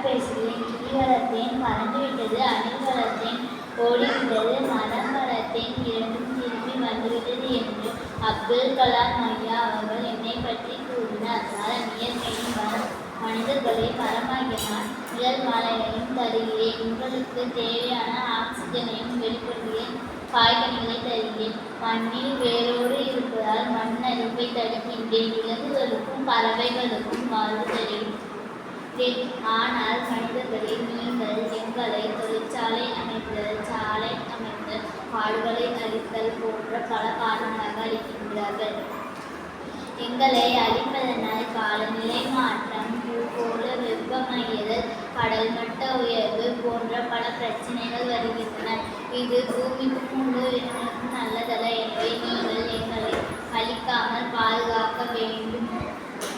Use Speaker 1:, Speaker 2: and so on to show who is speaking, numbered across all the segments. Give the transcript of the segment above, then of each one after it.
Speaker 1: பேசுகிறேன். கிளி வளர்த்தேன், பறந்துவிட்டது. அணில் வளர்த்தேன், ஓடிவிட்டது. மரம் வளர்த்தேன், இரண்டும் திரும்பி வந்துவிட்டது என்று அப்துல் கலாம் ஐயா அவர்கள் என்னை பற்றி கூறினார். மரம் இயற்கையின் வரம். மனிதர்களை மரமாக்கினான். நிழல் மாலையையும் தருகிறேன். உங்களுக்கு தேவையான ஆக்சிஜனையும் வெளிப்படுகிறேன். காய்கனிகளை தருகிறேன். மண்ணில் வேரோடு இருப்பதால் மண் அரிப்பை தடுக்கின்றேன். விலங்குகளுக்கும் பறவைகளுக்கும் வாழ்வு தருகிறேன். ஆனால் மனிதர்களே, நீங்கள் எங்களை தொழிற்சாலை அமைத்தல், சாலை அமைத்தல், காடுகளை அழித்தல் போன்ற பல காரணமாக அளிக்கின்றார்கள். எங்களை அழிப்பதனால் காலநிலை மாற்றம், பூகோள வெப்பமயதல், கடல் மட்ட உயர்வு போன்ற பல பிரச்சனைகள் வருகின்றன. இது பூமிக்கும் உள்ளுயிர்களுக்கும் நல்லதல்ல. எனவே நீங்கள் எங்களை அழிக்காமல் பாதுகாக்க வேண்டும்.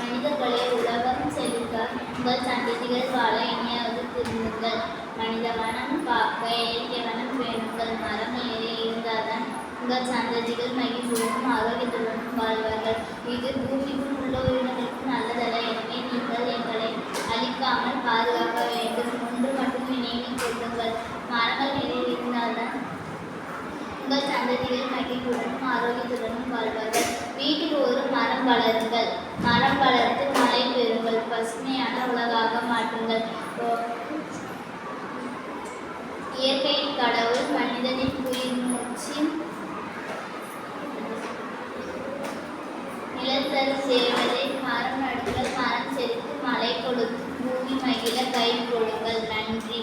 Speaker 1: மனிதர்களே, உலகம் செழிக்க, உங்கள் சந்ததிகள் வாழ இனியாவது திரும்புங்கள். மனித வனம் காக்க இயற்கை வனம் பேணுங்கள். மரம் நிறைய இருந்தால்தான் உங்கள் சந்ததிகள் மகிழ்வுடனும் ஆரோக்கியத்துடனும் வாழ்வார்கள். இது பூமிக்கும் உள்ள உயிரினங்களுக்கும் நல்லதல்ல. எனவே நீங்கள் எங்களை அழிக்காமல் பாதுகாக்க வேண்டும். ஒன்று மட்டும் நினைவில் கொள்ளுங்கள். மரங்கள் நிறைய இருந்தால்தான் உங்கள் சந்ததிகள் மகிழ்வுடனும் ஆரோக்கியத்துடனும் வாழ்வார்கள். வீட்டில் ஒரு மரம் வளருங்கள். மரம் வளர்த்து மழை பெறுங்கள். பசுமையான உலகாக மாற்றுங்கள். இயற்கையின் கடவுள் மனிதனின் உயிர் மூச்சு. நிலத்தல் சேவலை மரம் நடுங்கள். மரம் செழித்து மழை கொடுத்து பூமி மகிழ கை கொடுங்கள். நன்றி.